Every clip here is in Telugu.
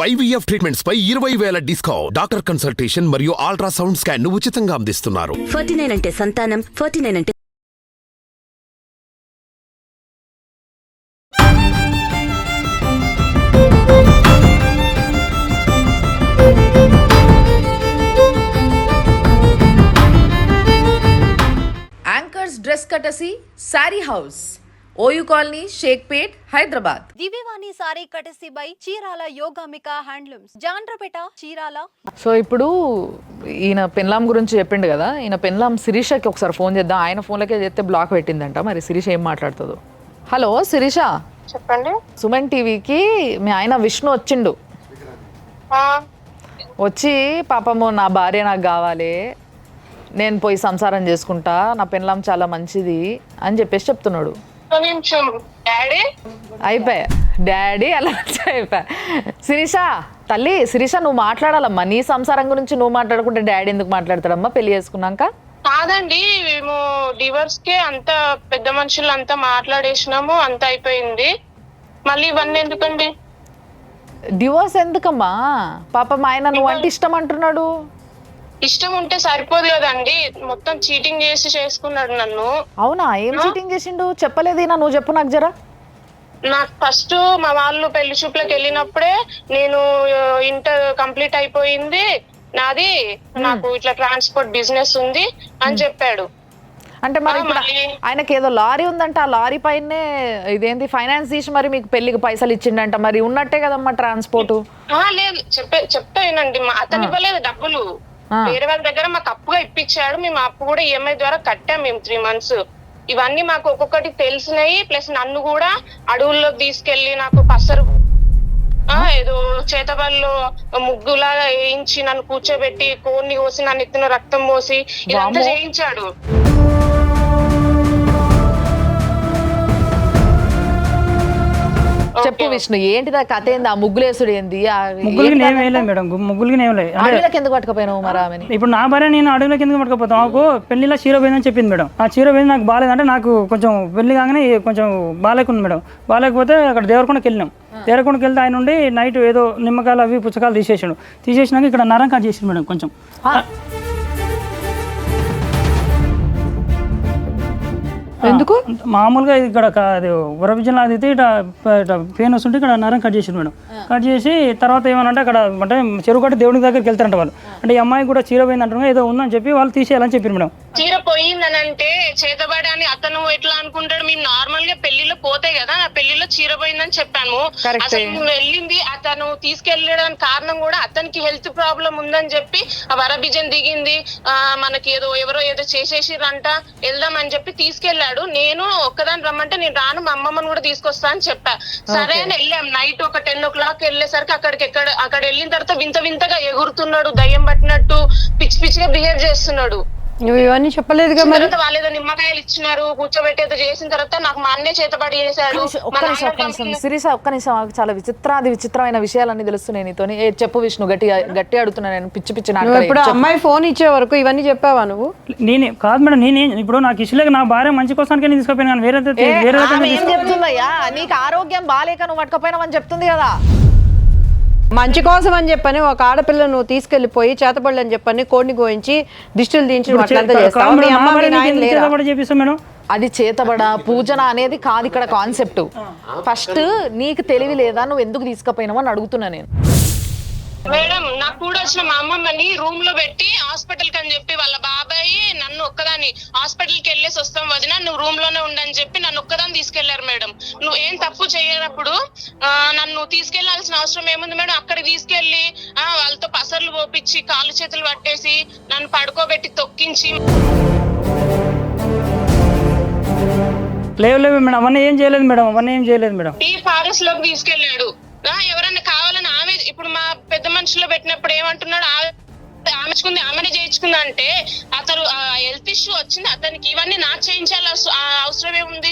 IVF ట్రీట్మెంట్స్ పై 20,000 డిస్కౌంట్. డాక్టర్ కన్సల్టేషన్ మరియు అల్ట్రాసౌండ్ స్కాన్ ను ఉచితంగా అందిస్తున్నారు. 49 అంటే సంతానం, 49 అంటే యాంకర్స్ డ్రెస్ కటసి sari house, OU colony, Shaikpet, Hyderabad. Divyavani sari కటసి బై చీరాల యోగామిక హ్యాండ్లూమ్స్, జాండ్రపేట, చీరాల. సో ఇప్పుడు ఈయన పెన్లాం గురించి చెప్పిండు కదా, ఈయన పెన్లాం శిరీషకి ఒకసారి ఫోన్ చేద్దాం. ఆయన ఫోన్లకే చేస్తే బ్లాక్ పెట్టిందంట. మరి శిరీష ఏం మాట్లాడుతుందో. హలో శిరీష, చెప్పండి. సుమన్ టీవీకి మీ ఆయన విష్ణు వచ్చిండు. వచ్చి పాపము నా భార్య నాకు కావాలి, నేను పోయి సంసారం చేసుకుంటా, నా పెన్లాం చాలా మంచిది అని చెప్పేసి చెప్తున్నాడు. అయిపోయా డాడీ అలా అయిపోయా. శిరీష తల్లి, శిరీష నువ్వు మాట్లాడాలమ్మా. నీ సంసారం గురించి నువ్వు మాట్లాడుకుంటే డాడీ ఎందుకు మాట్లాడతాడమ్మా పెళ్లి చేసుకున్నాక? కాదండి, మేము డివోర్స్ కే అంత పెద్ద మనుషులు అంతా మాట్లాడేసినాము, అంత అయిపోయింది. మళ్ళీ ఇవన్నీ ఎందుకండి? డివోర్స్ ఎందుకమ్మా? పాపం ఆయన నువ్వు అంటే ఇష్టం అంటున్నాడు. ఇష్టం ఉంటే సరిపోదు కదండి, మొత్తం చీటింగ్ చేసి చేసుకున్నాడు నన్ను. అవునా? ఏం చీటింగ్ చేసిండు చెప్పలేదు. నువ్వు చెప్పు నాకు జరా. నాకు ఫస్ట్ మా వాళ్ళు పెళ్లి చూపులకు వెళ్ళినప్పుడే నేను ఇంటర్ కంప్లీట్ అయిపోయింది నాది, నాకు ఇట్లా ట్రాన్స్పోర్ట్ బిజినెస్ ఉంది అని చెప్పాడు. అంటే మరి ఇప్పుడు ఆయనకి ఏదో లారీ ఉందంట, ఆ లారీ పైనే ఇదేంటి ఫైనాన్స్ తీసి మరి మీకు పెళ్లికి పైసలు ఇచ్చిండంట. మరి ఉన్నట్టే కదమ్మా ట్రాన్స్పోర్ట్. లేదు చెప్తానండి, అతను ఇవ్వలేదు డబ్బులు, వేరే వాళ్ళ దగ్గర మాకు అప్పుగా ఇప్పించాడు. మేము అప్పు కూడా ఈఎంఐ ద్వారా కట్టాం మేము 3 months. ఇవన్నీ మాకు ఒక్కొక్కటి తెలిసినాయి. ప్లస్ నన్ను కూడా అడవుల్లోకి తీసుకెళ్లి నాకు పసరు ఏదో చేతబల్లో ముగ్గులాగా వేయించి నన్ను కూర్చోబెట్టి కోడిని కోసి నన్ను ఎత్తున రక్తం పోసి ఇదంతా చేయించాడు. చెప్పు విష్ణు, ఏంటిదా కథ? ఏంది ఆ ముగ్గులేసుడు? ఏంది అడవిలోకి ఎందుకు పట్టుకపోయినావు మరి ఆమెని? ఇప్పుడు నా భార్య నేను అడవిలోకి ఎందుకు పట్టుకపోతాం? నాకు పెళ్లిలో చీర పోయిందని చెప్పింది మేడం. ఆ చీర పోయింది నాకు బాగాలేదంటే, నాకు కొంచెం పెళ్లి కాగానే కొంచెం బాగాలేకుంది మేడం. బాగాలేకపోతే అక్కడ దేవరకొండకి వెళ్ళినాం. దేవరకొండకి వెళ్తే ఆయన నుండి నైట్ ఏదో నిమ్మకాయలు అవి పుచ్చకాయలు తీసేసినాక ఇక్కడ నరం కట్ చేసిండు మేడం. కొంచెం ఎందుకు? మామూలుగా ఇక్కడ ఉరవిజన్ అయితే ఇట్లా పెయిన్ వస్తుంటే ఇక్కడ నరం కట్ చేసిండు మేడం. కట్ చేసి తర్వాత ఏమనంటే అక్కడ అంటే చెరువు కట్టి దేవుడి దగ్గరికి వెళ్తారంట వాళ్ళు. అంటే ఈ అమ్మాయి కూడా చీర పోయింది అంటారు, ఏదో ఉందని చెప్పి వాళ్ళు తీసేయాలని చెప్పారు మేడం. చీర పోయిందని అంటే చేతబడి అని అతను ఎట్లా అనుకుంటాడు? మేము నార్మల్ గా పెళ్లిలో పోతే కదా, నా పెళ్లిలో చీర పోయిందని చెప్పాను. అసలు వెళ్ళింది అతను తీసుకెళ్ళడానికి కారణం కూడా అతనికి హెల్త్ ప్రాబ్లం ఉందని చెప్పి ఆ వరబిజన్ దిగింది, మనకి ఎవరో ఏదో చేసేసిరంట, వెళ్దాం అని చెప్పి తీసుకెళ్ళాడు. నేను ఒక్కదాన్ని రమ్మంటే నేను రాను, మా అమ్మమ్మని కూడా తీసుకొస్తా అని చెప్పా. సరే అని వెళ్ళాం. నైట్ ఒక 10 o'clock వెళ్ళేసరికి అక్కడ వెళ్ళిన తర్వాత వింత వింతగా ఎగురుతున్నాడు, దయ్యం పట్టినట్టు పిచ్చి పిచ్చిగా బిహేవ్ చేస్తున్నాడు. నువ్వు ఇవన్నీ చెప్పలేదుగా మరి. వాళ్ళేదో నిమ్మకాయలు ఇచ్చినారు, కూర్చోబెట్టేదో చేసిన తర్వాత నాకు మా అన్నే చేతబడి చేశాడు. సిరీసా ఒక్క నిమిషం, చాలా విచిత్రమైన విషయాలన్నీ తెలుస్తున్నాయి నీతో. చెప్పు విష్ణు, గట్టి అడుగుతున్నా నేను. పిచ్చి పిచ్చి ఇప్పుడు అమ్మాయి ఫోన్ ఇచ్చే వరకు ఇవన్నీ చెప్పావా నువ్వు? నేనే కాదు మేడం, నేనే ఇప్పుడు నాకు ఇష్టలేక నా భార్య మంచి కోసానికి నేను తీసుకుపోయినా. వేరే ఏం చెప్తుందయ్యా? నీకు ఆరోగ్యం బాగాలేక నువ్వు పట్టుకపోయినావని చెప్తుంది కదా. మంచి కోసం అని చెప్పని ఒక ఆడపిల్ల నువ్వు తీసుకెళ్లిపోయి చేతబడులు అని చెప్పని కోడిని గోయించి దిష్టిలు దించడం అది చేతబడ పూజన అనేది కాదు ఇక్కడ కాన్సెప్ట్. ఫస్ట్ నీకు తెలివి లేదా, నువ్వు ఎందుకు తీసుకుపోయినావు అని అడుగుతున్నా నేను. మేడం నాకు కూడా వచ్చిన మా అమ్మమ్మని రూమ్ లో పెట్టి హాస్పిటల్ కి అని చెప్పి వాళ్ళ బాబాయ్ నన్ను ఒక్కదాన్ని హాస్పిటల్ కి వెళ్ళేసి వస్తాం వదిన, నువ్వు రూమ్ లోనే ఉండని చెప్పి నన్ను ఒక్కదాన్ని తీసుకెళ్లారు మేడం. నువ్వు ఏం తప్పు చేయనప్పుడు నన్ను తీసుకెళ్లాల్సిన అవసరం ఏముంది మేడం? అక్కడికి తీసుకెళ్లి వాళ్ళతో పసర్లు పోపించి కాళ్ళు చేతులు పట్టేసి నన్ను పడుకోబెట్టి తొక్కించి. లేవు మేడం, అవన్నీ ఏం చేయలేదు మేడం. టీ ఫారెస్ట్ లోకి తీసుకెళ్లాడు. ఎవరన్నా కావాలని ఆమె ఇప్పుడు మా పెద్ద మనుషుల్లో పెట్టినప్పుడు ఏమంటున్నాడు? ఆమెచుకుంది ఆమెనే చేయించుకుంది అంటే అతను హెల్త్ ఇష్యూ వచ్చింది అతనికి, ఇవన్నీ నాకు చేయించాలి అవసరం ఏముంది?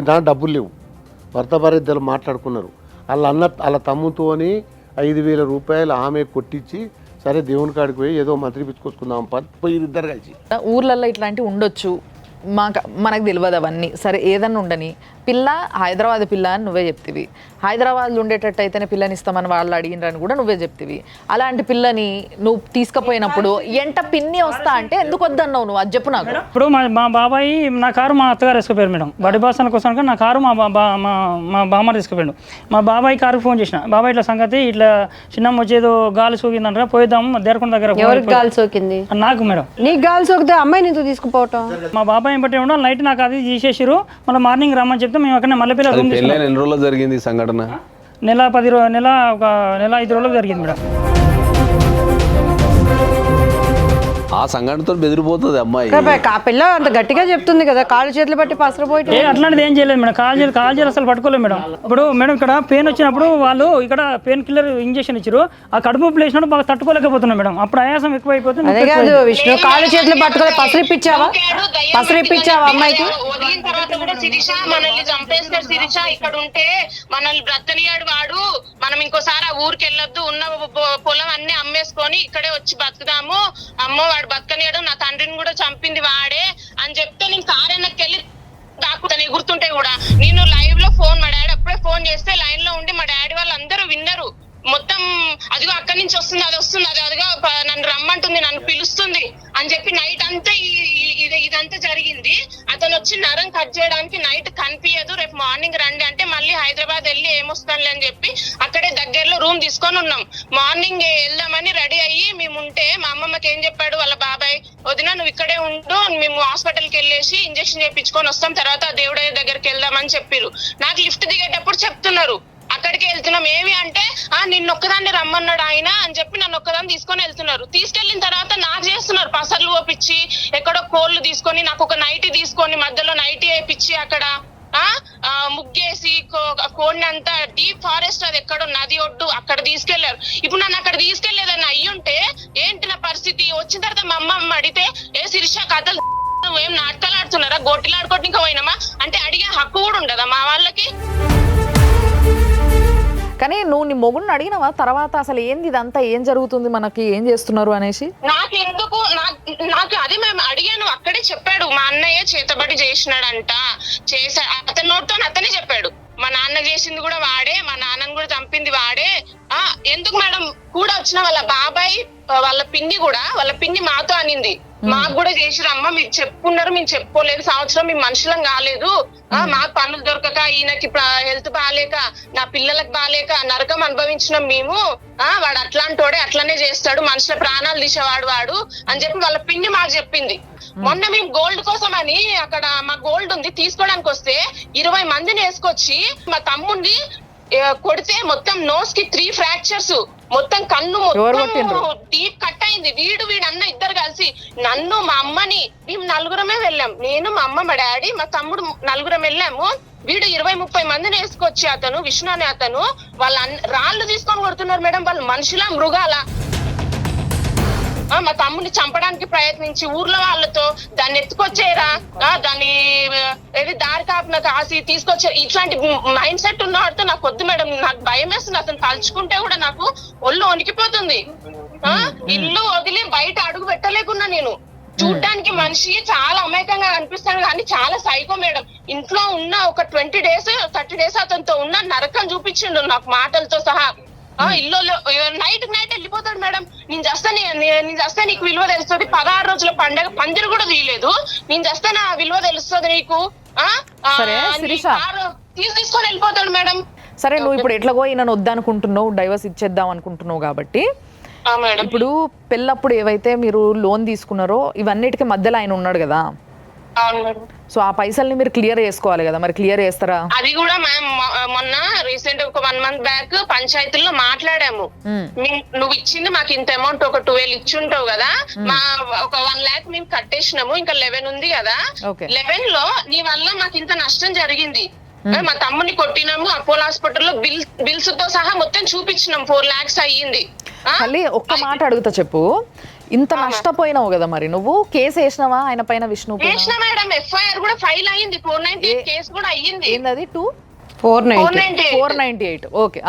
దాని డబ్బులు లేవు, భర్త భార్య ఇద్దరు మాట్లాడుకున్నారు. వాళ్ళ తమ్ముతోని 5,000 రూపాయలు ఆమె కొట్టించి, సరే దేవుని కాడికి పోయి ఏదో మంత్రి పిచ్చుకొచ్చుకుందాం పోయి ఇద్దరు కలిసి. ఊర్లలో ఇట్లాంటివి ఉండొచ్చు, మనకు తెలియదు అవన్నీ. సరే ఏదన్నా ఉండని, పిల్ల హైదరాబాద్ పిల్ల అని నువ్వే చెప్తివి, హైదరాబాద్లో ఉండేటట్టు అయితేనే పిల్లని ఇస్తామని వాళ్ళు అడిగినరని కూడా నువ్వే చెప్తివి. అలాంటి పిల్లని నువ్వు తీసుకుపోయినప్పుడు ఎంట పిన్ని వస్తా అంటే ఎందుకు వద్దన్నావు నువ్వు? అది చెప్పు నాకు. ఇప్పుడు మా బాబాయ్ నా కారు మా అత్తగారు వేసుకుపోయారు మేడం. బడి బాసన కోసం నా కారు మా బామ్మ తీసుకుపోయాడు. మా బాబాయ్ కారుకి ఫోన్ చేసిన, బాబాయ్ ఇట్లా సంగతి ఇట్లా చిన్నమ్మ వచ్చేదో గాలి సోకిందంటారా, పోయిద్దాము దేరకొండ దగ్గర. ఎవరికి గాలి సోకింది? నాకు మేడం. నీకు గాలి సోకితే అమ్మాయిని ఎందుకు తీసుకుపోవటం? మా బాబాయ్ బట్టి ఉండాలి, నైట్ నాకు అది తీసేసారు, మళ్ళీ మార్నింగ్ రమ్మని చెప్తే మేము అక్కడ మల్లెపిల్ల రూమ్ తీసుకున్నాం. ఎన్ని రోజుల్లో జరిగింది ఈ సంఘటన? నెల 5 రోజులకు జరిగింది మేడం. ఆ సంఘటనతో బెదిరిపోతుంది అమ్మాయి. ఆ పిల్ల అంత గట్టిగా చెప్తుంది కదా, కాళ్ళు చేతులు బట్టి పసరపోయి. అట్లాంటిది ఏం చేయలేదు మేడం, కాల్ చేయాలి అసలు పట్టుకోలేదు మేడం. ఇప్పుడు మేడం ఇక్కడ పెయిన్ వచ్చినప్పుడు వాళ్ళు ఇక్కడ పెయిన్ కిల్లర్ ఇంజెక్షన్ ఇచ్చారు, ఆ కడుపు ప్లేసినప్పుడు బాగా తట్టుకోలేకపోతున్నాం మేడం. అప్పుడు ఆయాసం ఎక్కువైపోతుంది. అదే కాదు విష్ణు, కాళ్ళు చేతులు పట్టుకోలే పసరిప్పించావా అమ్మాయికి? వదిలిన తర్వాత కూడా శిరీష మనల్ని చంపేస్తాడు, శిరీష ఇక్కడ ఉంటే మనల్ని బ్రతనియాడు వాడు, మనం ఇంకోసారి ఆ ఊరికి వెళ్ళొద్దు, ఉన్న పొలం అన్ని అమ్మేసుకొని ఇక్కడే వచ్చి బతుకుదాము, అమ్మో వాడు బతకనియడం, నా తండ్రిని కూడా చంపింది వాడే అని చెప్తే నేను కారెన్నకి వెళ్ళి దాక్కుతాను ఎగురుతుంటే కూడా. నేను లైవ్ లో ఫోన్, మా డాడీ అప్పుడే ఫోన్ చేస్తే లైన్ లో ఉండి మా డాడీ వాళ్ళు అందరూ విన్నారు మొత్తం. అదిగో అక్కడి నుంచి వస్తుంది, అది వస్తుంది, అదిగో నన్ను రమ్మంటుంది, నన్ను పిలుస్తుంది అని చెప్పి నైట్ అంతా ఇదంతా జరిగింది. అతను వచ్చి నరం కట్ చేయడానికి నైట్ కనిపించదు, రేపు మార్నింగ్ రండి అంటే మళ్ళీ హైదరాబాద్ వెళ్ళి ఏమొస్తానులే అని చెప్పి అక్కడే దగ్గరలో రూమ్ తీసుకొని ఉన్నాం. మార్నింగ్ వెళ్దామని రెడీ అయ్యి మేము ఉంటే మా అమ్మమ్మకి ఏం చెప్పాడు వాళ్ళ బాబాయ్, వదినా నువ్వు ఇక్కడే ఉండు, మేము హాస్పిటల్కి వెళ్ళేసి ఇంజక్షన్ చేయించుకొని వస్తాం, తర్వాత దేవుడయ్య దగ్గరికి వెళ్దామని చెప్పారు. నాకు లిఫ్ట్ దిగేటప్పుడు చెప్తున్నారు అక్కడికి వెళ్తున్నాం, ఏమి అంటే నిన్నొక్కదాన్ని రమ్మన్నాడు ఆయన అని చెప్పి నన్ను ఒక్కదాన్ని తీసుకొని వెళ్తున్నారు. తీసుకెళ్లిన తర్వాత నాకు చేస్తున్నారు పసర్లు ఓపించి, ఎక్కడో కోళ్ళు తీసుకొని నాకు ఒక నైటీ తీసుకొని మధ్యలో నైటీ వేయించి అక్కడ ముగ్గేసి కోడిని అంతా డీప్ ఫారెస్ట్ అది ఎక్కడో నది ఒడ్డు అక్కడ తీసుకెళ్లారు. ఇప్పుడు నన్ను అక్కడ తీసుకెళ్లేదని అయ్యుంటే ఏంటి నా పరిస్థితి? వచ్చిన తర్వాత మా అమ్మ అడిగితే ఏ శిరీష కథలు నువ్వేం నాటకాలు ఆడుతున్నారా, గోటిలు ఆడుకోవడానికి పోయినామా అంటే అడిగే హక్కు కూడా ఉండదా మా వాళ్ళకి? కానీ నువ్వు నీ మొగుడిని అడిగినావా తర్వాత అసలు ఏంది ఇదంతా, ఏం జరుగుతుంది, మనకి ఏం చేస్తున్నారు అనేసి? నాకు అది మేము అడిగాను, అక్కడే చెప్పాడు మా అన్నయ్య చేతబడి చేసినాడంట, అతని నోటితో అతనే చెప్పాడు. మా నాన్న చేసింది కూడా వాడే, మా నాన్నని కూడా చంపింది వాడే. ఎందుకు మేడం కూడా వచ్చిన వాళ్ళ బాబాయ్ వాళ్ళ పిన్ని మాతో అనింది, మాకు కూడా చేసిరమ్మా, మీరు చెప్పుకున్నారు మేము చెప్పుకోలేదు, సంవత్సరం మేము మనుషులం కాలేదు, మాకు పనులు దొరకక ఈయనకి హెల్త్ బాగాలేక నా పిల్లలకు బాగాలేక నరకం అనుభవించినాం మేము, వాడు అట్లాంటోడే అట్లనే చేస్తాడు, మనుషుల ప్రాణాలు తీసేవాడు వాడు అని చెప్పి వాళ్ళ పిన్ని మాకు చెప్పింది. మొన్న మేము గోల్డ్ కోసం అని అక్కడ మా గోల్డ్ ఉంది తీసుకోవడానికి వస్తే 20 మందిని వేసుకొచ్చి మా తమ్ముడిని కొడితే మొత్తం నోస్ కి 3 ఫ్రాక్చర్స్, మొత్తం కన్ను డీప్ కట్ అయింది. వీడన్న ఇద్దరు కలిసి నన్ను మా అమ్మని, మేము 4 వెళ్ళాం, నేను మా అమ్మ మా డాడీ మా తమ్ముడు 4 వెళ్ళాము. వీడు 20-30 మందిని వేసుకొచ్చి అతను విష్ణు అనే అతను వాళ్ళ రాళ్ళు తీసుకొని కొడుతున్నారు మేడం. వాళ్ళు మనుషుల మృగాల మా తమ్ముడిని చంపడానికి ప్రయత్నించి ఊర్లో వాళ్ళతో దాన్ని ఎత్తుకొచ్చేరా, దాన్ని ఏది దారి కాపున కాసి తీసుకొచ్చారు. ఇట్లాంటి మైండ్ సెట్ ఉన్నవాడితో నాకు వద్దు మేడం, నాకు భయం వేస్తుంది. అతను తలుచుకుంటే కూడా నాకు ఒళ్ళు వణికిపోతుంది. ఇల్లు వదిలి బయట అడుగు పెట్టలేకున్నా నేను. చూడ్డానికి మనిషి చాలా అమాయకంగా కనిపిస్తాడు కానీ చాలా సైకో మేడం. ఇంట్లో ఉన్న ఒక 20 days 30 days అతనితో ఉన్న నరకం చూపించిండు నాకు మాటలతో సహా. ఇల్లు నైట్ వెళ్ళిపోతాడు మేడం. నేను చేస్తే నీకు విలువ తెలుస్తుంది. 16 రోజుల పండగ పందిరి కూడా తీయలేదు. నేను చేస్తే నా విలువ తెలుస్తుంది నీకు, తీసుకొని వెళ్ళిపోతాడు మేడం. సరే నువ్వు ఇప్పుడు ఎట్లాగో ఈయన వద్దనుకుంటున్నావు, డైవర్స్ ఇచ్చేద్దాం అనుకుంటున్నావు కాబట్టి, ఇప్పుడు పెళ్ళప్పుడు ఏవైతే మీరు లోన్ తీసుకున్నారో ఇవన్నిటికీ మధ్యలో ఆయన ఉన్నాడు కదా, సో ఆ పైసల్ని మీరు క్లియర్ చేసుకోవాలి కదా, మరి క్లియర్ చేస్తారా? అది కూడా మ్యామ్ మొన్న రీసెంట్ ఒక 1 month బ్యాక్ పంచాయతీల్లో మాట్లాడాము. నువ్వు ఇచ్చింది మాకు ఇంత అమౌంట్ ఒక 12 ఇచ్చుంటావు కదా, మా ఒక 1 lakh మేము కట్టేసినాము, ఇంకా 11 ఉంది కదా, 11 లో నీ వల్ల మాకు ఇంత నష్టం జరిగింది. మా తమ్ముని కొట్టినాము, అపోలో హాస్పిటల్లో బిల్స్ తో సహా మొత్తం చూపించినాం, 4 lakhs అయ్యింది. మళ్ళీ ఒక్క మాట అడుగుతా చెప్పు, ఇంత నష్టపోయినావు కదా, మరి నువ్వు కేసు వేసినావా ఆయన పైన? విష్ణు మేడం FIR కూడా ఫైల్ అయ్యింది, 498 కేసు కూడా అయ్యింది. ఏంది 498? ఓకే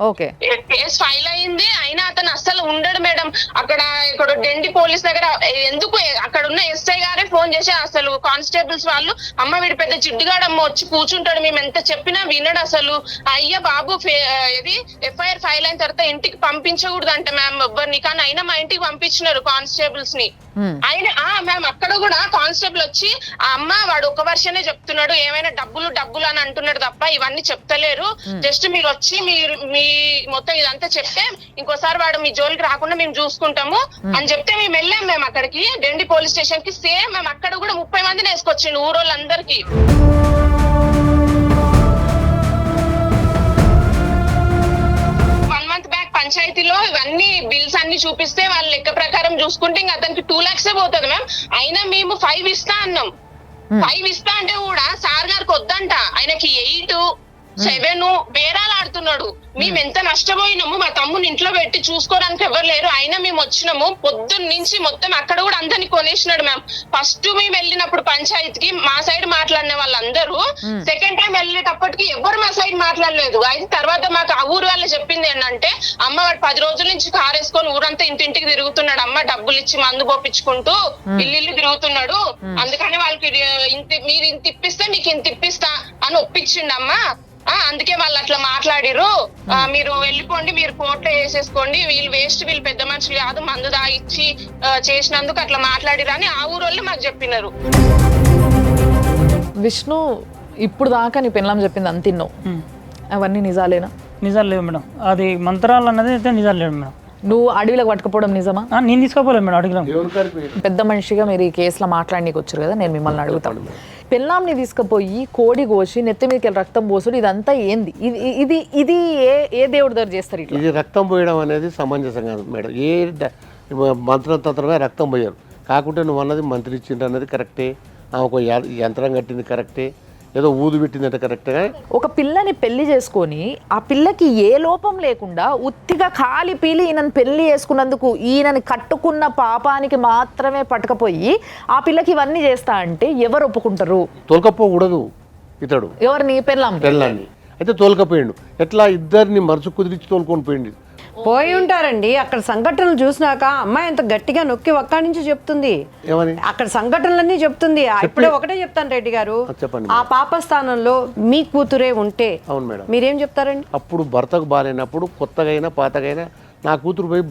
ఓకే, కేసు ఫైల్ అయ్యింది. అయినా అతను అస్సలు ఉండడు మేడం. అక్కడ ఇక్కడ డెండి పోలీస్ దగ్గర ఎందుకు, అక్కడ ఉన్న SI గారే ఫోన్ చేసి అసలు కానిస్టేబుల్స్ వాళ్ళు అమ్మ వీడు పెద్ద జిడ్డుగాడమ్మ వచ్చి కూర్చుంటాడు, మేము ఎంత చెప్పినా వినడు అసలు. అయ్యా బాబు ఇది ఎఫ్ఐఆర్ ఫైల్ అయిన తర్వాత ఇంటికి పంపించకూడదు అంటే మ్యామ్ ఎవ్వరిని, కానీ అయినా మా ఇంటికి పంపించినారు కానిస్టేబుల్స్ ని. ఆయన మ్యామ్ అక్కడ కూడా కానిస్టేబుల్ వచ్చి ఆ అమ్మ వాడు ఒక వర్షనే చెప్తున్నాడు, ఏమైనా డబ్బులు డబ్బులు అని అంటున్నాడు తప్ప ఇవన్నీ చెప్తలేరు, జస్ట్ మీరు వచ్చి మీరు మీ మొత్తం ఇదంతా చెప్తే ఇంకోసారి వాడు మీ జోలికి రాకుండా మేము చూసుకుంటాము అని చెప్తే మేము వెళ్ళాం మేము అక్కడికి డెండి పోలీస్ స్టేషన్ కి. సేమ్ మేము అక్కడ కూడా 30 మందిని వేసుకొచ్చిండు ఊరోళ్ళందరికీ. పంచాయతీలో ఇవన్నీ బిల్స్ అన్ని చూపిస్తే వాళ్ళ లెక్క ప్రకారం చూసుకుంటే ఇంకా అతనికి 2 lakhs పోతుంది మ్యామ్. అయినా మేము 5 ఇస్తా అన్నాం. 5 ఇస్తా అంటే కూడా సార్ గారికి వద్దంట, ఆయనకి 8, 7 బేరాలు ఆడుతున్నాడు. మేము ఎంత నష్టపోయినాము, మా తమ్ముని ఇంట్లో పెట్టి చూసుకోవడానికి ఎవరు లేరు, అయినా మేము వచ్చినాము. పొద్దున్న నుంచి మొత్తం అక్కడ కూడా అందరినీ కొనేసినాడు మ్యామ్. ఫస్ట్ మేము వెళ్ళినప్పుడు పంచాయతీకి మా సైడ్ మాట్లాడిన వాళ్ళందరూ, సెకండ్ టైం వెళ్ళేటప్పటికి ఎవరు మా సైడ్ మాట్లాడలేదు. అయితే తర్వాత మాకు ఆ ఊరు వాళ్ళు చెప్పింది ఏంటంటే అమ్మ వాడు 10 రోజుల నుంచి కారు వేసుకొని ఊరంతా ఇంటింటికి తిరుగుతున్నాడు, అమ్మ డబ్బులు ఇచ్చి మందు పోపించుకుంటూ ఇల్లు తిరుగుతున్నాడు, అందుకని వాళ్ళకి మీరు ఇంత ఇప్పిస్తే మీకు ఇంత ఇప్పిస్తా అని ఒప్పించిండమ్మా. అందుకే వాళ్ళు అట్లా మాట్లాడిరు, మీరు వెళ్ళిపోండి, మీరు కోర్టులో వేసేసుకోండి, వీళ్ళు వేస్ట్, వీళ్ళు పెద్ద మనుషులు కాదు, మందు దాగిచ్చి చేసినందుకు అట్లా మాట్లాడిరు అని ఆ ఊరోళ్ళు మాకు చెప్పినారు. విష్ణు ఇప్పుడు దాకా నీ పెళ్ళాం చెప్పింది అంత తిన్నావు, అవన్నీ నిజాలేనా? నిజాలు లేవు మేడం, అది మంత్రాలు అన్నది అయితే నిజాలు లేవు మేడం. నువ్వు అడవిలోకి పట్టుకపోవడం నిజమా? నేను తీసుకోపోలేదు మేడం అడిగినాం. పెద్ద మనిషిగా మీరు ఈ కేసులో మాట్లాడనీకి వచ్చారు కదా, నేను మిమ్మల్ని అడుగుతాను. పెళ్ళాంని తీసుకుపోయి కోడి కోసి నెత్తి మీదకి రక్తం పోసుడు ఇదంతా ఏంది? ఇది ఇది ఏ దేవుడి దగ్గర చేస్తారు ఇట్లా? ఇది రక్తం పోయడం అనేది సమంజసం కాదు మేడం. ఏ మంత్రతంత్రమే రక్తం పోయారు. కాకుంటే నువ్వు అన్నది మంత్రి ఇచ్చిండ్రు అన్నది కరెక్టే, ఒక యంత్రం కట్టింది కరెక్టే, ఏదో ఊదు పెట్టిందంటే కరెక్ట్గా. ఒక పిల్లని పెళ్లి చేసుకొని ఆ పిల్లకి ఏ లోపం లేకుండా ఉత్తిగా కాలి పీలి ఈయనని పెళ్లి చేసుకున్నందుకు ఈయనని కట్టుకున్న పాపానికి మాత్రమే పట్టుకపోయి ఆ పిల్లకి ఇవన్నీ చేస్తా అంటే ఎవరు ఒప్పుకుంటారు? తోలుకపోకూడదు ఇతడు ఎవరిని? పెళ్ళాన్ని అయితే తోలుకపోయిండు. ఎట్లా ఇద్దరిని మరుచు కుదిరించి తోలుకొని పోయిండు. పోయి ఉంటారండి. అక్కడ సంఘటనలు చూసినాక అమ్మాయి ఎంత గట్టిగా నొక్కి ఒక్కడి నుంచి చెప్తుంది, అక్కడ సంఘటనలన్నీ చెప్తుంది. ఇప్పుడే ఒకటే చెప్తాను రెడ్డి గారు, ఆ పాప స్థానంలో మీ కూతురే ఉంటే అవును మేడం మీరేం చెప్తారండి? అప్పుడు భర్తకు బాగాలేనప్పుడు కొత్తగైనా పాతగైనా నా కూతురు పోయి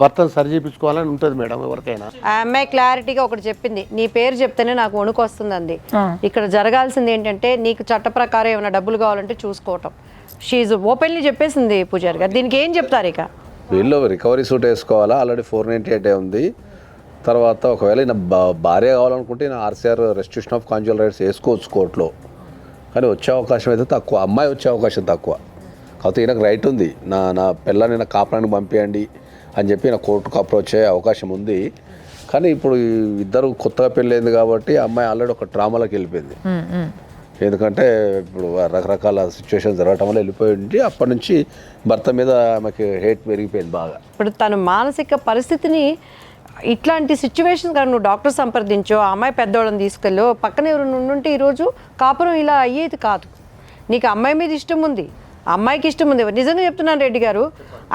భర్తను సరి చేయించుకోవాలని ఉంటుంది మేడం ఎవరికైనా. ఆ అమ్మాయి క్లారిటీగా ఒకటి చెప్పింది, నీ పేరు చెప్తేనే నాకు వణుకు వస్తుంది అంది. ఇక్కడ జరగాల్సింది ఏంటంటే నీకు చట్ట ప్రకారం ఏమైనా డబ్బులు కావాలంటే చూసుకోవటం. షీజ్ ఓపెన్లీ చెప్పేసింది పూజారి గారు. దీనికి ఏం చెప్తారు? ఇక వీళ్ళు రికవరీ సూట్ వేసుకోవాలా, ఆల్రెడీ 498 ఉంది. తర్వాత ఒకవేళ ఈయన భార్య కావాలనుకుంటే ఈయన ఆర్సీఆర్ రెస్ట్రిక్షన్ ఆఫ్ కాన్జువల్ రైట్స్ వేసుకోవచ్చు కోర్టులో, కానీ వచ్చే అవకాశం అయితే తక్కువ, అమ్మాయి వచ్చే అవకాశం తక్కువ. కాకపోతే ఈయనకు రైట్ ఉంది, నా పిల్లని నా కాపురానికి పంపించండి అని చెప్పి నా కోర్టుకు అప్రోచ్ అయ్యే అవకాశం ఉంది. కానీ ఇప్పుడు ఇద్దరు కొత్తగా పెళ్ళైంది కాబట్టి అమ్మాయి ఆల్రెడీ ఒక ట్రామాలోకి వెళ్ళిపోయింది. ఎందుకంటే ఇప్పుడు రకరకాల సిచ్యువేషన్ జరగటం వల్ల వెళ్ళిపోయింది. అప్పటి నుంచి భర్త మీద ఆమెకి హేట్ పెరిగిపోయింది బాగా. ఇప్పుడు తన మానసిక పరిస్థితిని ఇట్లాంటి సిచ్యువేషన్ కానీ నువ్వు డాక్టర్ సంప్రదించో, ఆ అమ్మాయి పెద్దవాళ్ళని తీసుకెళ్ళో, పక్కన ఎవరు నుండి ఈరోజు కాపురం ఇలా అయ్యేది కాదు. నీకు అమ్మాయి మీద ఇష్టం ఉంది, అమ్మాయికి ఇష్టం ఉంది. నిజంగా చెప్తున్నాను రెడ్డి గారు,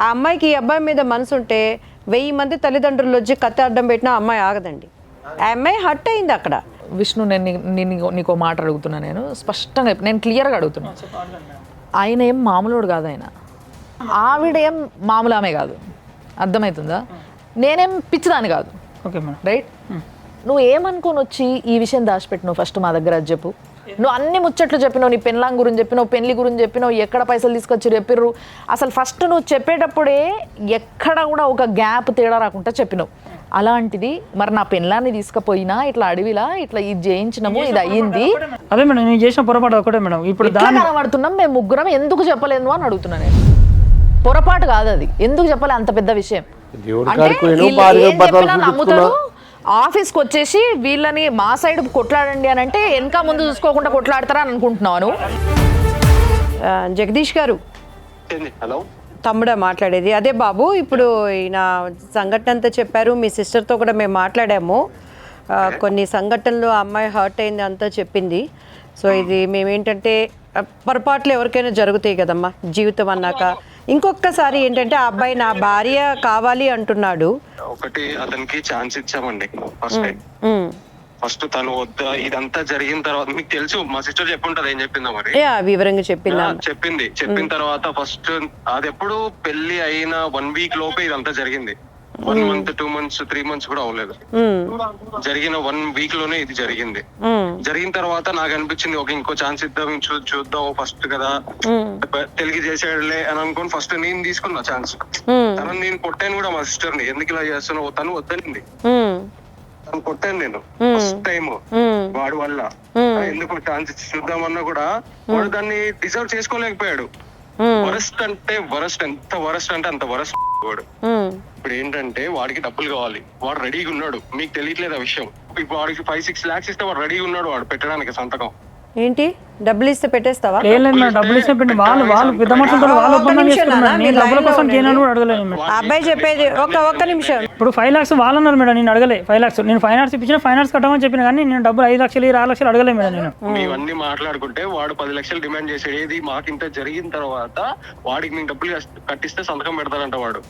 ఆ అమ్మాయికి ఈ అబ్బాయి మీద మనసు ఉంటే 1000 మంది తల్లిదండ్రులు వచ్చి కత్తి అడ్డం పెట్టినా అమ్మాయి ఆగదండి. ఆ అమ్మాయి హట్ అయింది అక్కడ. విష్ణు, నేను నీకు మాట అడుగుతున్నా, నేను స్పష్టంగా నేను క్లియర్గా అడుగుతున్నా. ఆయన ఏం మామూలుడు కాదు, ఆయన ఆవిడ ఏం మామూలు ఆమె కాదు, అర్థమవుతుందా? నేనేం పిచ్చిదాని కాదు. Okay madam, right? నువ్వు ఏమనుకోని వచ్చి ఈ విషయం దాచిపెట్టినావు? ఫస్ట్ మా దగ్గర అది చెప్పు. నువ్వు అన్ని ముచ్చట్లు చెప్పినావు, నీ పెళ్ళాం గురించి చెప్పినావు, పెళ్లి గురించి చెప్పినావు, ఎక్కడ పైసలు తీసుకొచ్చి చెప్పిర్రు. అసలు ఫస్ట్ నువ్వు చెప్పేటప్పుడే ఎక్కడ కూడా ఒక గ్యాప్ తేడా రాకుండా చెప్పినావు. అలాంటిది మరి నా పెళ్ళాన్ని తీసుకుపోయినా ఇట్లా అడవిలా ఇట్లా ఇది చేయించినాము, ఇది అయ్యింది. అదే మేడం, నేను చేసిన పొరపాటు ఒకటే మేడం. ఇప్పుడు కనబడుతున్నాం మేము ముగ్గురం, ఎందుకు చెప్పలేదు అని అడుగుతున్నా నేను. పొరపాటు కాదు అది, ఎందుకు చెప్పలే అంత పెద్ద విషయం అంటే నమ్ముతారు. ఆఫీస్కి వచ్చేసి వీళ్ళని మా సైడ్ కొట్లాడండి అని అంటే వెనక ముందు చూసుకోకుండా కొట్లాడతారా అని అనుకుంటున్నాను. జగదీష్ గారు, హలో, తమ్ముడా మాట్లాడేది? అదే బాబు, ఇప్పుడు ఈయన సంఘటన అంతా చెప్పారు, మీ సిస్టర్తో కూడా మేము మాట్లాడాము. కొన్ని సంఘటనలు అమ్మాయి హర్ట్ అయింది అంతా చెప్పింది. సో ఇది మేమేంటంటే పొరపాట్లు ఎవరికైనా జరుగుతాయి కదమ్మా జీవితం అన్నాక. ఇంకొకసారి ఏంటంటే ఆ అబ్బాయి నా భార్య కావాలి అంటున్నాడు. ఒకటి అతనికి ఛాన్స్ ఇచ్చామండి ఫస్ట్ టైం. ఫస్ట్ తను వద్దా ఇదంతా జరిగిన తర్వాత మీకు తెలుసు మా సిస్టర్ చెప్పుంటది ఏం చెప్పిందో మరి వివరంగా చెప్పిందా? చెప్పిన తర్వాత ఫస్ట్ అది ఎప్పుడు పెళ్లి అయిన 1 వీక్ లోపే ఇదంతా జరిగింది. 1 month 2 months 3 months కూడా అవ్వలేదు. జరిగిన 1 వీక్ లోనే ఇది జరిగింది. జరిగిన తర్వాత నాకు అనిపించింది ఒక ఇంకో ఛాన్స్ ఇద్దాం చూద్దాం ఫస్ట్ కదా తెలుగు చేసేయడలే అని అనుకుని ఫస్ట్ నేను తీసుకున్నా ఛాన్స్. తనని నేను కొట్టాను కూడా మా సిస్టర్ ని, ఎందుకు ఇలా చేస్తున్నావు, తను వద్దనింది. తను కొట్టాను నేను ఫస్ట్ టైం వాడి వల్ల. ఎందుకు ఛాన్స్ ఇచ్చి చూద్దామన్నా కూడా వాడు దాన్ని డిజర్వ్ చేసుకోలేకపోయాడు. వరస్ట్ అంటే వరస్ట్, ఎంత వరస్ట్ అంటే అంత వరస్ట్ వాడు. ఇప్పుడు ఏంటంటే వాడికి డబ్బులు కావాలి, వాడు రెడీగా ఉన్నాడు, మీకు తెలియట్లేదు ఆ విషయం. ఇప్పుడు వాడికి 5-6 lakhs ఇస్తే వాడు రెడీగా ఉన్నాడు వాడు పెట్టడానికి సంతకం. ఏంటి డబ్బులు ఇస్తే పెట్టేస్తావా? డబ్బులు ఇస్తే పెట్టి వాళ్ళు పెద్ద మనుషులతో వాళ్ళు ఒప్పందం చేసుకున్నారు. నేను డబ్బుల కోసం కేనాను కూడా అడగలేదు మేడం. అబ్బాయి చెప్పేది ఒక్క నిమిషం. ఇప్పుడు 5 lakhs వాళ్ళు అన్నారు మేడం, నేను అడగలే 5 lakhs. నేను ఫైనాన్స్ ఇప్పించిన ఫైనాన్స్ కట్టమని చెప్పిన కానీ నేను డబ్బులు 5 లక్షలు 6 లక్షలు అడగలేదు మేడం. నేను ఇవన్నీ మాట్లాడుకుంటే వాడు 10 లక్షలు డిమాండ్ చేసేది. ఏది మాకు ఇంత జరిగిన తర్వాత వాడికి నేను డబ్బులు కట్టిస్తే సంతకం పెడతాడంట వాడు.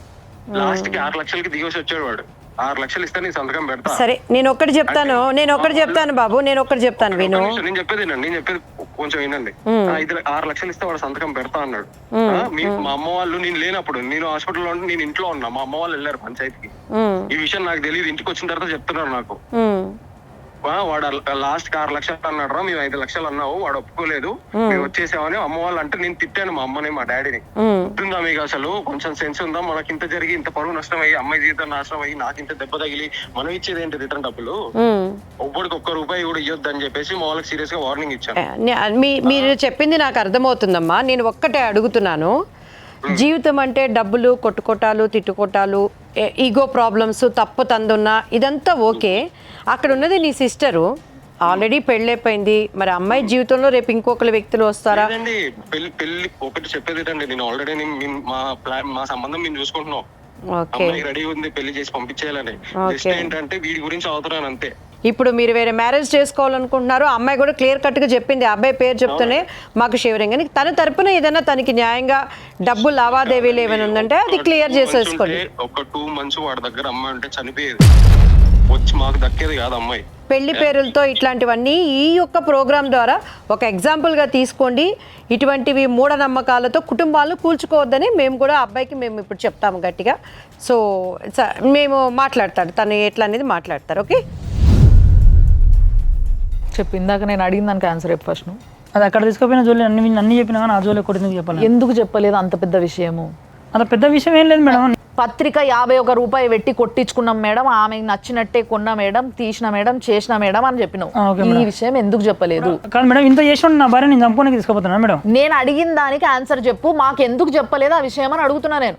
లాస్ట్ కి 6 లక్షలకి దిగేసి వచ్చాడు వాడు. 6 లక్షలు ఇస్తే నేను సంతకం పెడతా. సరే నేను ఒక్కటి చెప్తాను బాబు, నేను ఒక్కటి చెప్తాను విను. నేను చెప్పేది కొంచెం వినండి. 6 లక్షలు ఇస్తే వాడు సంతకం పెడతా అన్నాడు. మా అమ్మ వాళ్ళు నేను లేనప్పుడు, నేను హాస్పిటల్లో ఉంటే నేను ఇంట్లో ఉన్నా, మా అమ్మ వాళ్ళు వెళ్ళారు పంచాయతీకి. ఈ విషయం నాకు తెలియదు, ఇంటికి వచ్చిన తర్వాత చెప్తున్నారు నాకు. వాడు లాస్ట్ 6 లక్షలు అన్నాడు రా, మేము 5 లక్షలు అన్నావు, వాడు ఒప్పుకోలేదు, మేము వచ్చేసామని అమ్మ వాళ్ళు అంటే నేను తిట్టాను మా అమ్మని మా డాడీని. ఉందా మీకు అసలు కొంచెం సెన్స్ ఉందా? మనకి ఇంత జరిగి ఇంత పరువు నష్టం అయ్యి అమ్మాయి జీవితం నాశనం అయ్యి నాకు ఇంత దెబ్బ తగిలి మనం ఇచ్చేది ఏంటి రిటర్న్ డబ్బులు? ఒక్కడికి ₹1 కూడా ఇవ్వద్దు అని చెప్పేసి మా వాళ్ళకి సీరియస్ గా వార్నింగ్ ఇచ్చాను. మీరు చెప్పింది నాకు అర్థమవుతుందమ్మా. నేను ఒక్కటే అడుగుతున్నాను, జీవితం అంటే డబ్బులు కొట్టుకోటాలు తిట్టుకోటాలు ఈగో ప్రాబ్లమ్స్ తప్పు తందున్నా ఇదంతా ఓకే. అక్కడ ఉన్నది నీ సిస్టరు, ఆల్రెడీ పెళ్ళైపోయింది. మరి అమ్మాయి జీవితంలో రేపు ఇంకొకరు వ్యక్తులు వస్తారా? పెళ్లి ఒకటి చెప్పేది ఏంటండి, నేను ఆల్రెడీ మా సంబంధం మేము చూసుకుంటున్నాం. అమ్మాయి రెడీ ఉంది పెళ్లి చేసి పంపించేయాలని. జస్ట్ ఏంటంటే వీడి గురించి అవుతున్నాను అంతే. ఇప్పుడు మీరు వేరే మ్యారేజ్ చేసుకోవాలనుకుంటున్నారు, అమ్మాయి కూడా క్లియర్ కట్ గా చెప్పింది, అబ్బాయి పేరు చెప్తూనే మాకు షివరింగ్ అని. తన తరపున ఏదైనా తనకి న్యాయంగా డబ్బు లావాదేవీలు ఏమైనా ఉందంటే అది క్లియర్ చేసేసుకోండి. ఒక 2 months వాడి దగ్గర అమ్మాయి ఉంటే చనిపోయేది, వచ్చి మాకు దక్కేది కాదు అమ్మాయి. పెళ్లి పేరులతో ఇట్లాంటివన్నీ ఈ యొక్క ప్రోగ్రాం ద్వారా ఒక ఎగ్జాంపుల్గా తీసుకోండి. ఇటువంటివి మూఢనమ్మకాలతో కుటుంబాలను కూల్చుకోవద్దని మేము కూడా అబ్బాయికి మేము ఇప్పుడు చెప్తాము గట్టిగా. సో మేము మాట్లాడతాడు, తను ఎట్లా అనేది మాట్లాడతారు. ఓకే చెప్పు, ఇందాక నేను అడిగిన దానికి ఆన్సర్ చెప్పు ఫస్ట్. అది అక్కడ తీసుకుపోయిన జోలి అన్ని చెప్పినా కానీ ఆ జోలి కొట్టింది చెప్పాలి. ఎందుకు చెప్పలేదు అంత పెద్ద విషయము? అంత పెద్ద విషయం ఏం లేదు మేడం. పత్రిక 51 రూపాయలు పెట్టి కొట్టించుకున్నాం మేడం, ఆమె నచ్చినట్టే కొన్నా మేడం, తీసిన మేడం, చేసిన మేడం అని చెప్పినావు. ఈ విషయం ఎందుకు చెప్పలేదు? కాదు మేడం, ఇంత చేసి నా భార్య నేను చంపుకోనికి తీసుకుపోతున్నా మేడం. నేను అడిగిన దానికి ఆన్సర్ చెప్పు, మాకు ఎందుకు చెప్పలేదు ఆ విషయం అని అడుగుతున్నా నేను.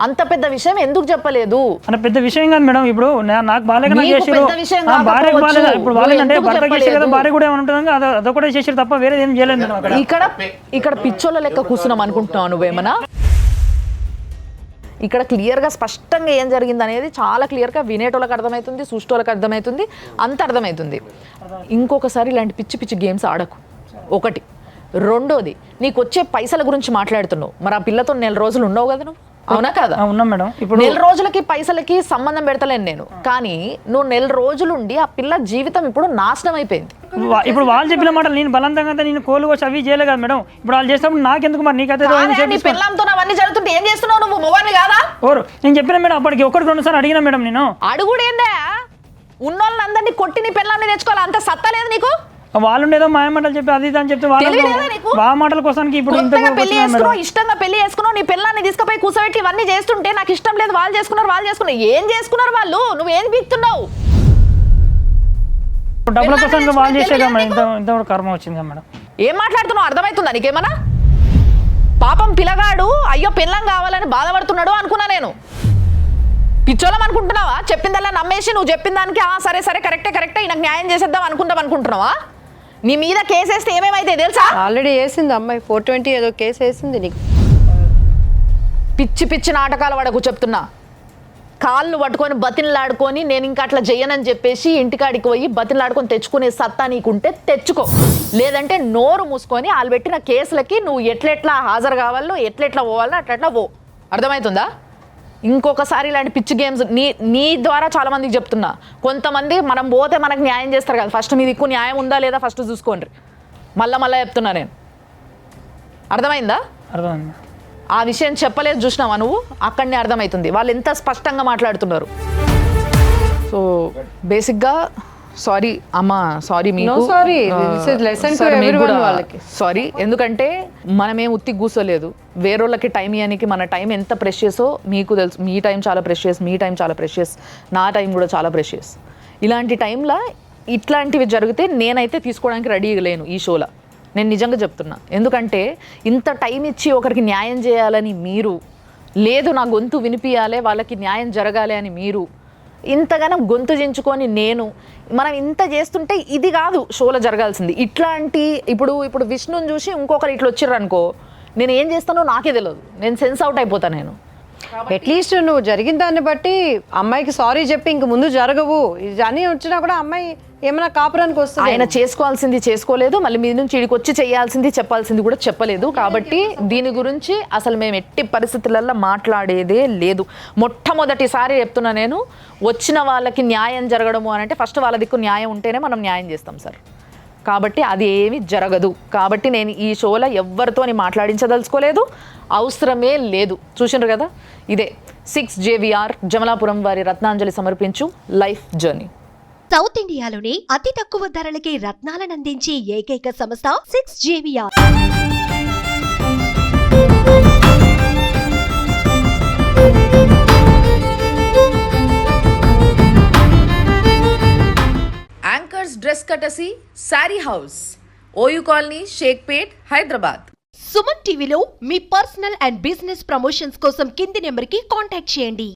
అంత పెద్ద విషయం ఎందుకు చెప్పలేదు? అంత పెద్ద విషయం కాదు మేడం. ఇప్పుడు నాకు బాలేక నాకు చేసారు, భార్యకు బాలేదు. ఇప్పుడు బాలేదంటే భర్త చేసారు కదా, భార్య కూడా ఏమైనా ఉంటుంది, అదొకటే చేసారు తప్ప వేరే ఏం చేయలేదు మేడం. ఇక్కడ పిచ్చోళ్ళ లెక్క కూర్చున్నాం అనుకుంటున్నావు నువ్వేమన్నా? ఇక్కడ క్లియర్గా స్పష్టంగా ఏం జరిగింది అనేది చాలా క్లియర్గా వినేటోళ్ళకి అర్థమవుతుంది, చూసేటోళ్ళకి అర్థమవుతుంది, అంత అర్థమవుతుంది. ఇంకొకసారి ఇలాంటి పిచ్చి పిచ్చి గేమ్స్ ఆడకు. ఒకటి. రెండోది, నీకు వచ్చే పైసల గురించి మాట్లాడుతున్నావు. మరి ఆ పిల్లతో 4 రోజులు ఉన్నావు కదా నువ్వు, అవునా కదా? ఉన్నాం మేడం. ఇప్పుడు 4 రోజులకి పైసలకి సంబంధం పెడతలేను నేను, కానీ నువ్వు 4 రోజులుండి ఆ పిల్ల జీవితం ఇప్పుడు నాశనం అయిపోయింది. ఇప్పుడు వాళ్ళు చెప్పిన మాటలు నేను బలంతంగా నేను కోలు వచ్చి అవి చేయలే కదా మేడం. ఇప్పుడు వాళ్ళు చేసినప్పుడు నాకెందుకు మరి? నీకైతే పిల్లలతో అవన్నీ జరుగుతుంటే ఏం చేస్తున్నావు నువ్వు? మొబైల్ కాదా? నేను చెప్పిన మేడం అప్పటికి 1-2 సార్లు అడిగినా మేడం. నేను అడుగుడేందా? ఉన్నోళ్ళందరినీ కొట్టి నీ పిల్లల్ని తెచ్చుకోవాలి, అంత సత్తా లేదు నీకు? వాళ్ళు ఏదో మాయ మాటలు చెప్పి అది అని చెప్తే వాళ్ళ మాటల కోసానికి ఇప్పుడు పెళ్లి చేసుకున్నావు, ఇష్టంగా పెళ్లి చేసుకున్నావు, నీ పిల్లాన్ని తీసుకుపోయి కూర్చోబెట్టి ఇవన్నీ చేస్తుంటే నాకు ఇష్టం లేదు, వాళ్ళు చేసుకున్నారు. ఏం చేసుకున్నారు వాళ్ళు? నువ్వేం బీక్తున్నావు? డబ్బుల కోసం వాళ్ళు చేసేగా ఇంత కర్మ వచ్చింది మేడం. ఏం మాట్లాడుతున్నావు? అర్థమవుతుందా నీకేమన్నా? పాపం పిల్లగాడు అయ్యో పిల్లం కావాలని బాధపడుతున్నాడు అనుకున్నా నేను. పిచ్చోళం అనుకుంటున్నావా? చెప్పిందల్లా నమ్మేసి నువ్వు చెప్పిన దానికి సరే సరే కరెక్టే నాకు న్యాయం చేసేద్దాం అనుకుంటున్నావా? నీ మీద కేసు వేస్తే ఏమేమైతే తెలుసా? ఆల్రెడీ వేసింది అమ్మాయి, 420 ఏదో కేసు వేసింది నీకు. పిచ్చి పిచ్చి నాటకాలు పడకు చెప్తున్నా. కాళ్ళు పట్టుకొని బతిన్లాడుకొని నేను ఇంకా అట్లా చెయ్యనని చెప్పేసి ఇంటికాడికి పోయి బతిన్లాడుకొని తెచ్చుకునే సత్తా నీకుంటే తెచ్చుకో, లేదంటే నోరు మూసుకొని వాళ్ళు పెట్టిన కేసులకి నువ్వు ఎట్లెట్లా హాజరు కావాలో ఎట్లెట్లా పోవాలో అట్లా పో. అర్థమవుతుందా? ఇంకొకసారి ఇలాంటి పిచ్చి గేమ్స్ నీ ద్వారా చాలా మందికి చెప్తున్నా. కొంతమంది మనం పోతే మనకు న్యాయం చేస్తారు కదా, ఫస్ట్ మీ దిక్కు న్యాయం ఉందా లేదా ఫస్ట్ చూసుకోండి. మళ్ళా చెప్తున్నా నేను, అర్థమైందా? అర్థమైంది. ఆ విషయం చెప్పలేదు చూసినావా నువ్వు, అక్కడనే అర్థమవుతుంది వాళ్ళు ఎంత స్పష్టంగా మాట్లాడుతున్నారు. సో బేసిక్గా సారీ అమ్మా, సారీ మీకు, సారీ. ఎందుకంటే మనమేం ఉత్తి కూర్చోలేదు, వేరేళ్ళకి టైం ఇవ్వడానికి మన టైం ఎంత ప్రెషియసో మీకు తెలుసు. మీ టైం చాలా ప్రెషియస్, మీ టైం చాలా ప్రెషియస్, నా టైం కూడా చాలా ప్రెషియస్. ఇలాంటి టైంలో ఇట్లాంటివి జరిగితే నేనైతే తీసుకోవడానికి రెడీగా లేను ఈ షోలో, నేను నిజంగా చెప్తున్నా. ఎందుకంటే ఇంత టైం ఇచ్చి ఒకరికి న్యాయం చేయాలని మీరు, లేదు నా గొంతు వినిపించాలి వాళ్ళకి న్యాయం జరగాలి అని మీరు ఇంతగానో గొంతు దించుకొని మనం ఇంత చేస్తుంటే ఇది కాదు షోలో జరగాల్సింది. ఇట్లాంటి ఇప్పుడు విష్ణుని చూసి ఇంకొకరు ఇట్లా వచ్చిర్రు అనుకో, నేను ఏం చేస్తానో నాకే తెలియదు, నేను సెన్స్ అవుట్ అయిపోతాను. నేను అట్లీస్ట్ నువ్వు జరిగిన దాన్ని బట్టి అమ్మాయికి సారీ చెప్పి ఇంక ముందు జరగవు అని వచ్చినా కూడా అమ్మాయి ఏమైనా కాపురానికి వస్తుంది. ఆయన చేసుకోవాల్సింది చేసుకోలేదు, మళ్ళీ మీద నుంచి ఇడికి వచ్చి చేయాల్సింది చెప్పాల్సింది కూడా చెప్పలేదు. కాబట్టి దీని గురించి అసలు మేము ఎట్టి పరిస్థితులలో మాట్లాడేదే లేదు. మొట్టమొదటిసారి చెప్తున్నా నేను, వచ్చిన వాళ్ళకి న్యాయం జరగడము అని అంటే ఫస్ట్ వాళ్ళ దిక్కు న్యాయం ఉంటేనే మనం న్యాయం చేస్తాం సార్. కాబట్టి అది ఏమీ జరగదు. కాబట్టి నేను ఈ షోలో ఎవరితోని మాట్లాడించదలుచుకోలేదు, అవసరమే లేదు. చూసినారు కదా, ఇదే 6 JVR జమలాపురం వారి రత్నాంజలి సమర్పించు లైఫ్ జర్నీ. సౌత్ ఇండియాలోనే అతి తక్కువ ధరలకి రత్నాలను అందించే ఏకైక సంస్థ 6 JVR. Anchors dress courtesy sari house, OU colony, Shaikpet, Hyderabad. Suman టీవీలో మీ పర్సనల్ అండ్ బిజినెస్ ప్రమోషన్స్ కోసం కింది నెంబర్కి కాంటాక్ట్ చేయండి.